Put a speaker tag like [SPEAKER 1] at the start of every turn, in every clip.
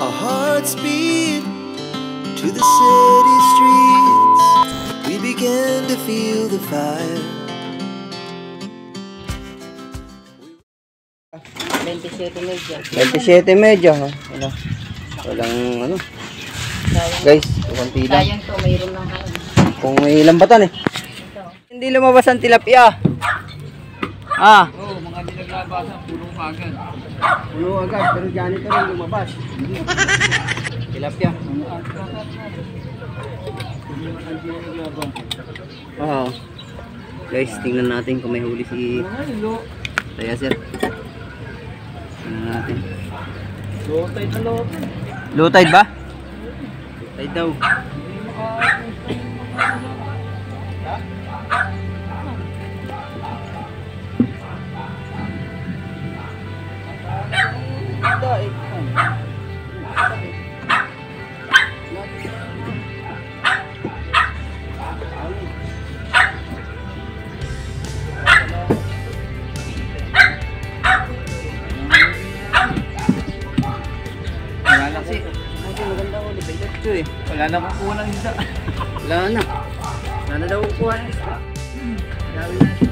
[SPEAKER 1] Our hearts beat to the city streets. We began to feel the fire.
[SPEAKER 2] 27 ha. Wala. Walang ano. Guys, konti lang.
[SPEAKER 3] Sayang to, mayroon lang ano.
[SPEAKER 2] Kung may lambatan eh. Hindi lumabas ang tilapia. Ah.
[SPEAKER 4] Oo, mga dinaglabasan, pulong agad.
[SPEAKER 2] Puno agad, pero ganito rin lumabas. Tilapia. Oo. Guys, tingnan natin kung may huli si Taya sir. Tingnan natin.
[SPEAKER 4] Low tide na low tide.
[SPEAKER 2] Low tide ba? Tide daw.
[SPEAKER 4] Wala na kasi.
[SPEAKER 2] Maganda ko, di ba ito eh.
[SPEAKER 4] Wala na kukuha ng isda.
[SPEAKER 2] Wala na. Wala na daw kukuha ng isda. Dami natin.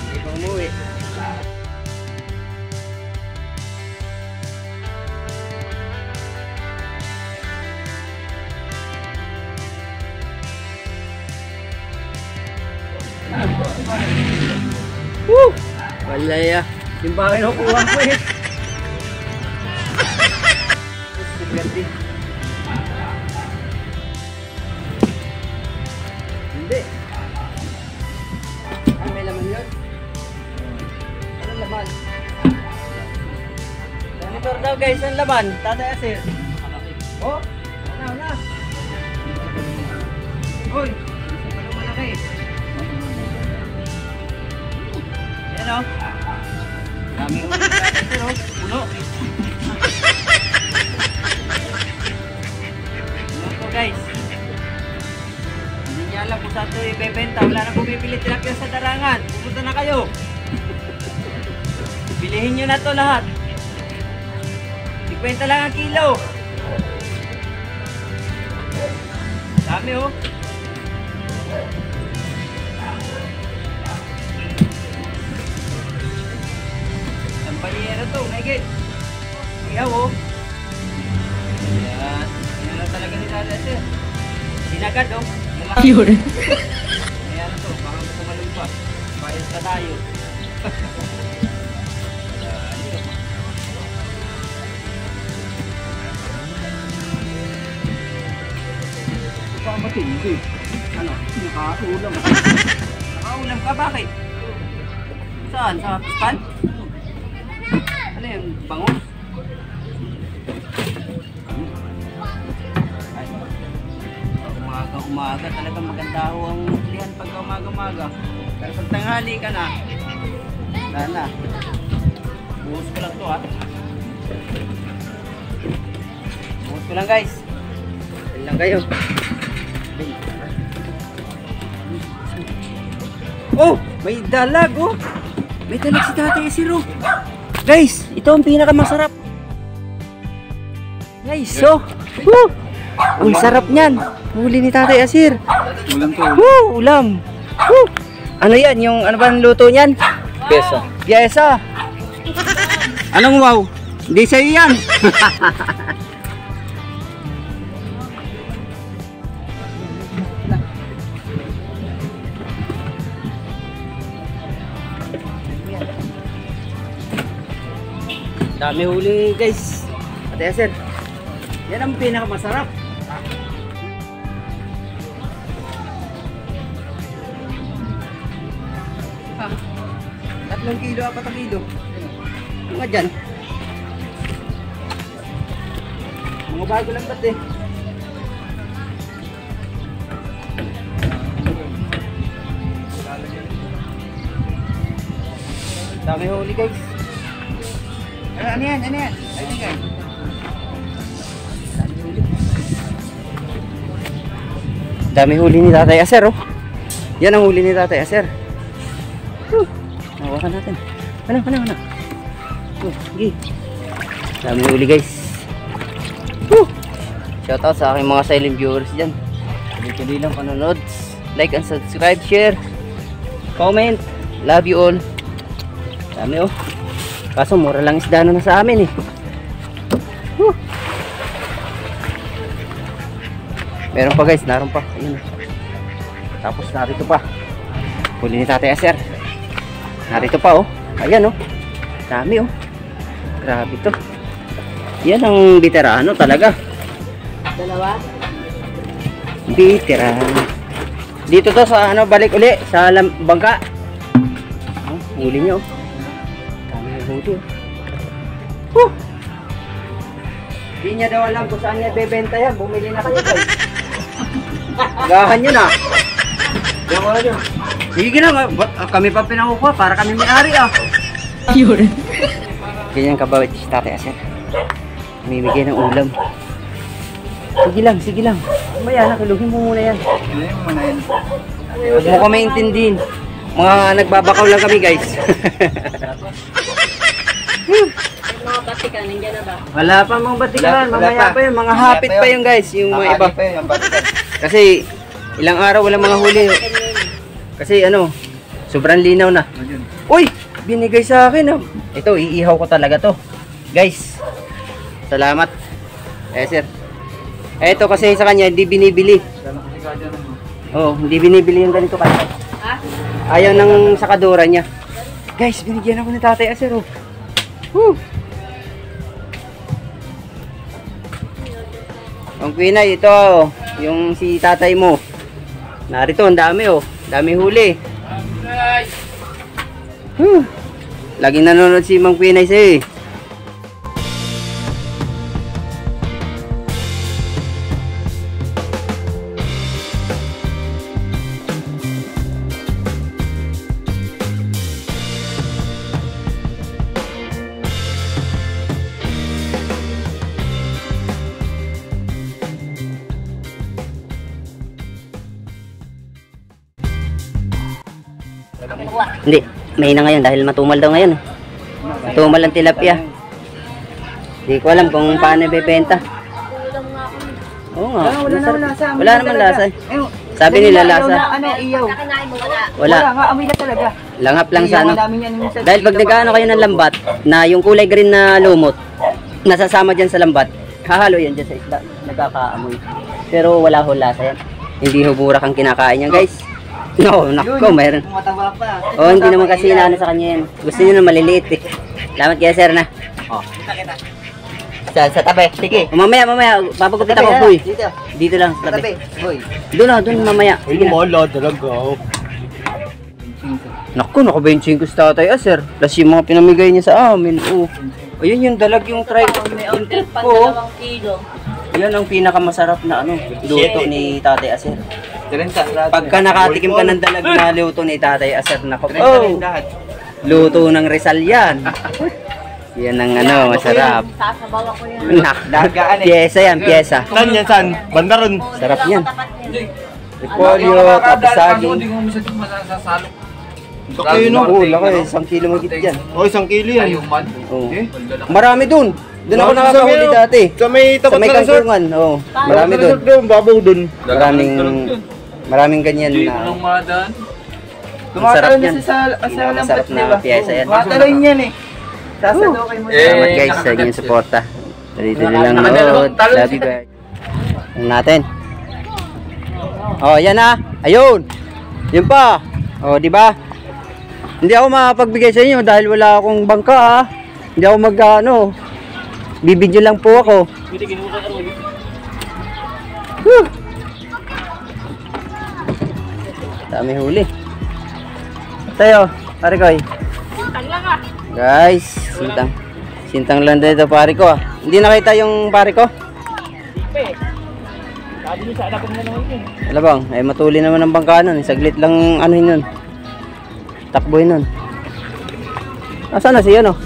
[SPEAKER 2] Hindi pa umuwi. Woo! Walaya. Yung bakit nakukuha ko eh. Gati. Hindi. Ay, may laman yun? Anong laman? Janitor daw guys, ang laman. Tatay Asir. Oh, na. Hoy, ano malaki? Yan o. Daming ulit natin sir o. Puno. Guys, hindi niya alam kung saan ito ibebenta. Wala na bumibili tilapia sa darangan. Pupunta na kayo. Bilihin nyo na to lahat. 50 lang ang kilo. Dami oh. Sampaliyero to, naigit. Iyaw oh. Ayan. Talaga ni Dada sir. Sinagad oh.
[SPEAKER 3] Yun.
[SPEAKER 4] Ayan to, baka kumalong pa. Bayad pa tayo.
[SPEAKER 2] Baka matindi. Ano? Nakaulam.
[SPEAKER 4] Nakaulam ka? Bakit? Saan? Sa pispan? Ano yung bangus? Umaga talaga maganda ho ang lihan pagka umaga-umaga. Pero pag tanghali ka na, wala na. Buhos ko lang to ha. Buhos ko lang guys. Yan lang kayo. Oh! May dalag oh! May dalag si Tatay Asir oh! Guys! Ito ang pinakamasarap! Guys! Oh! Woo! Ang sarap niyan. Huli ni Tatay Asir.
[SPEAKER 2] Ulam to.
[SPEAKER 4] Woo! Ulam. Woo! Ano yan? Yung ano ba ang luto niyan?
[SPEAKER 2] Pesa.
[SPEAKER 4] Pyesa. Anong wow? Hindi sa'yo yan. Dami huli guys. Tatay Asir. Yan ang pinakamasarap. Ah, 3 kilo, 4 kilo. Mga dyan. Mga bago lang ba't eh. Dami huli guys. Ano yan? Ano yan? Ayun guys. Dami huli ni Tatay Asir oh. Yan ang huli ni Tatay Asir. Hawakan natin. Ano?
[SPEAKER 2] Sige. Dami huli guys. Shoutout sa aking mga silent viewers dyan. Tuloy-tuloy lang panonood. Like and subscribe, share, comment. Love you all. Dami oh. Kaso mura lang isda na sa amin eh. Meron pa guys, naroon pa. Ayun. Tapos narito pa. Huli ni Tatay Aser. Narito pa oh. Ayan oh. Dami oh. Grabe to. Yan ang veterano talaga.
[SPEAKER 3] Dalawa?
[SPEAKER 2] Veterano. Dito to sa ano, balik uli sa bangka. Oh, huli nyo. Dami yung huli oh. Hindi niya daw alam kung saan niya bebenta yan. Bumili na kayo guys. Gahan nyo na. Sige na, kami pa pinakukuha para kami may-ari ah.
[SPEAKER 3] Yun.
[SPEAKER 2] Ganyan kabawit si Tatay Aser. Mimigay ng ulam. Sige lang. Maya, nakiluhin mo muna yan. Huwag mo kami intindihin. Mga nagbabakaw lang kami guys.
[SPEAKER 3] Mga batikan, nandiyan na ba?
[SPEAKER 2] Wala pa mga batikan, mamaya pa yun. Mga hapit pa yun guys, yung mga iba. Kasi ilang araw wala mga huli. Kasi ano, sobrang linaw na. Uy, binigay sa akin oh. Ito, iihaw ko talaga to. Guys, salamat. Sir. Ito kasi sa kanya, hindi binibili. Oh, hindi binibili yung ganito kaya.
[SPEAKER 3] Ha?
[SPEAKER 2] Ayaw ng sakadora niya. Guys, binigyan ako ni Tatay Aser oh. Woo! Ang Pinay, ito oh, yung si tatay mo. Narito, ang dami oh. Dami huli. Laging nanonood si Mang Pinay sa'yo eh. Hindi, mahina ngayon dahil matumal daw ngayon. Matumal ang tilapia. Hindi ko alam kung paano ibebenta. Oo nga, wala naman lasa. Sabi nila lasa.
[SPEAKER 4] Ano, iyaw.
[SPEAKER 3] Nakinain mo, wala.
[SPEAKER 2] Wala,
[SPEAKER 4] nga, amoy na talaga.
[SPEAKER 2] langap lang sa ano.
[SPEAKER 4] Madami yan minsan.
[SPEAKER 2] Dahil pag nagkaano kayo ng lambat, na yung kulay green na lumot, nasasama dyan sa lambat, hahalo yan dyan sa isda, nagkakaamoy. Pero wala ho lasa yan. Hindi ho burak ang kinakain yan guys. No, nako, mayroon.
[SPEAKER 4] Mataba pa.
[SPEAKER 2] Oh, hindi naman kasi inaano sa kanya yan. Gusto niyo na maliliit eh. Salamat kaya sir na.
[SPEAKER 4] Oh, kita. Sa tabi, sige.
[SPEAKER 2] Oh, mamaya, papagupit ako, boy.
[SPEAKER 4] Dito.
[SPEAKER 2] Dito lang, sa
[SPEAKER 4] Tabi,
[SPEAKER 2] tabi.
[SPEAKER 4] boy.
[SPEAKER 2] Doon mamaya. Sige na.
[SPEAKER 5] Wala talaga.
[SPEAKER 2] Naku, naka 25 sa Tatay Aser. Plus yung mga pinamigay niya sa amin. Oh. Ayun yung dalag yung try. Yung trip ko.
[SPEAKER 3] 2 kilo.
[SPEAKER 2] Yan ang pinakamasarap na ano, luto ni Tatay Aser.
[SPEAKER 5] 30.
[SPEAKER 2] Pagka nakatikim ka ng dalag na luto ni Tatay Aser, naku.
[SPEAKER 5] 30
[SPEAKER 2] Oh,
[SPEAKER 5] lahat.
[SPEAKER 2] luto ng Rizal yan. Yan ang ano, masarap.
[SPEAKER 3] Sasabaw ako yan.
[SPEAKER 2] Dagaan eh. Pyesa yan, pyesa.
[SPEAKER 5] Saan yan? Saan? Banda ron.
[SPEAKER 2] Sarap yan.
[SPEAKER 3] Tapat yan.
[SPEAKER 2] Repolyo, tapos saging.
[SPEAKER 5] Kayo no?
[SPEAKER 2] Oo, laki. 1 kilo magit yan.
[SPEAKER 5] O, 1 kilo yan.
[SPEAKER 2] Oo. Marami dun. Doon ako nakakahuli dati.
[SPEAKER 5] Sa may
[SPEAKER 2] Sa
[SPEAKER 5] tapat
[SPEAKER 2] may
[SPEAKER 5] na resort.
[SPEAKER 2] kantungan. Oo. Marami dun.
[SPEAKER 5] Babaw dun.
[SPEAKER 2] Maraming ganyan na. Masarap yan. Masarap na pyesa yan.
[SPEAKER 4] Mataloy yan eh. Sasalukin mo yan.
[SPEAKER 2] Salamat guys sa inyong suporta. Dito lang nood. Love you guys. Tingnan natin. Oh, yan na. Ayun. Yun pa. Oh, di ba? Hindi ako makapagbigay sa inyo dahil wala akong bangka ha. Hindi ako mag-ano. Bibidyo lang po ako. Woo! Dami huli. Tayo, pare ko. Guys, sintang lang dito pare ko. Hindi nakita yung pare ko. Wala bang, ay matuli naman ang bangka nun. Saglit lang anuhin nun. Takbuhin nun. Nasaan na siya no?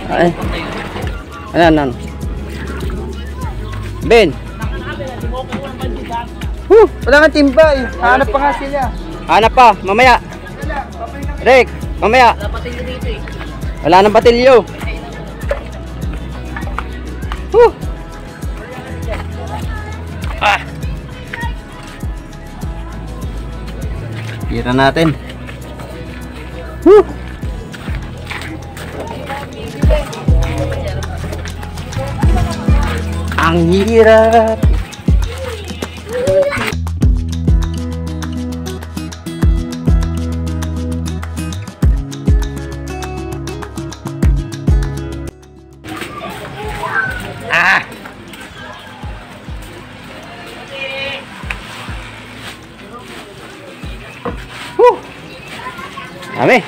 [SPEAKER 2] Ay. Ano? Ben.
[SPEAKER 4] Wala kang timba eh. Hanap pa nga sila.
[SPEAKER 2] Hanap pa, mamaya. Rick, mamaya. Wala nang patilyo. Tira natin. Woo! Ang hirap. Ah! Woo! Dami.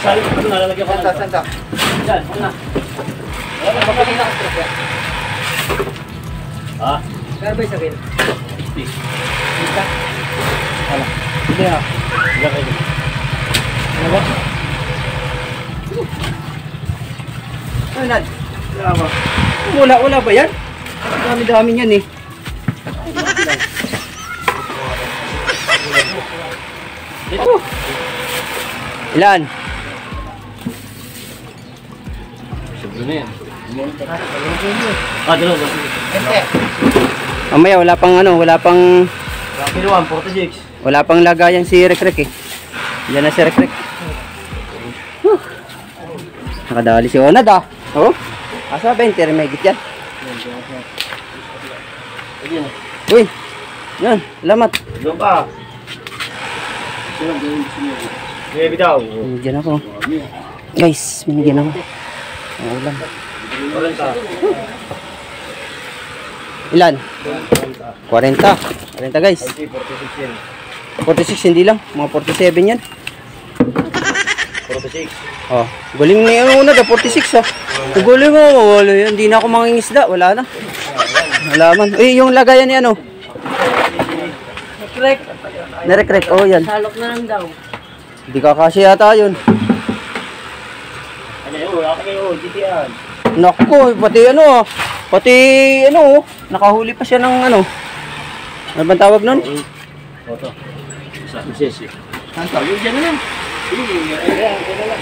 [SPEAKER 5] Sali ko nalalagyan ko.
[SPEAKER 4] Santa.
[SPEAKER 5] Diyan, una. Wala ba ba kita? Ha?
[SPEAKER 4] Garbay sa akin.
[SPEAKER 2] Hindi na.
[SPEAKER 5] Diyan kayo.
[SPEAKER 2] Ano ba?
[SPEAKER 4] Ano Nad?
[SPEAKER 2] Wala ba yan? Dami-dami yan eh.
[SPEAKER 5] Dito.
[SPEAKER 2] Ilan?
[SPEAKER 5] Siguro na yan. Ah, dalawa.
[SPEAKER 2] Mamaya wala pang
[SPEAKER 5] Kinuha, 46.
[SPEAKER 2] wala pang lagayan si Rek-Rek eh. Yan na si Rek-Rek. Nakadali si Onad ah. Oh. Asa ba yung termegit yan? Uy. Yan, salamat.
[SPEAKER 5] Doon pa. Baby daw.
[SPEAKER 2] Binigyan ako. Guys, binigyan ako. Ang ulam.
[SPEAKER 5] Walang ka.
[SPEAKER 2] Ilan? 40 guys.
[SPEAKER 5] 46 yan.
[SPEAKER 2] 46 hindi lang. Mga 47 yan.
[SPEAKER 5] 46.
[SPEAKER 2] Oh, galing na yung una, 46 ah. Galing mo, wala yan. Hindi na ako mangingisda, wala na. Malaman. Eh, yung lagayan ni ano?
[SPEAKER 3] Correct.
[SPEAKER 2] Nirek-rek, oh yan.
[SPEAKER 3] Salok na lang daw.
[SPEAKER 2] Hindi kakasya yata yun.
[SPEAKER 5] Ano yun? Wala kayo. Dito yan.
[SPEAKER 2] Naku, pati ano, nakahuli pa siya ng ano. Ano bang tawag nun?
[SPEAKER 5] Oto. Sa sesi.
[SPEAKER 4] Santa, yun dyan na lang.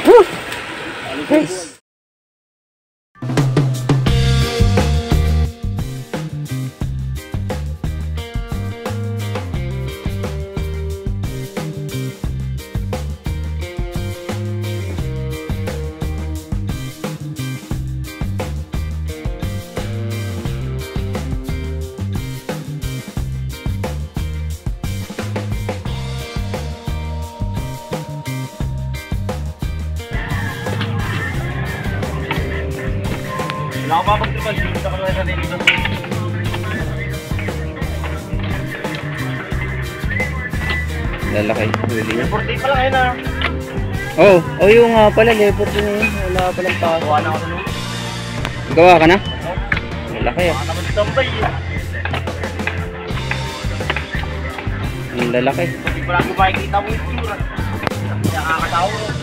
[SPEAKER 2] Woo! Guys.
[SPEAKER 5] Wala ko mapagtripan. Dito ka naman sa dito.
[SPEAKER 2] Lalaki. Huli niya.
[SPEAKER 5] 40 pa lang ayun ah.
[SPEAKER 2] Oh, yung nga pala, leopard din yun. Wala palang pa.
[SPEAKER 5] Kuha na ako sa nung.
[SPEAKER 2] Gawa ka na? Lalaki ah.
[SPEAKER 5] Naman tambay eh.
[SPEAKER 2] Ang lalaki.
[SPEAKER 5] Hindi pa lang ko makikita mo yung tsura. Hindi nakakatawa.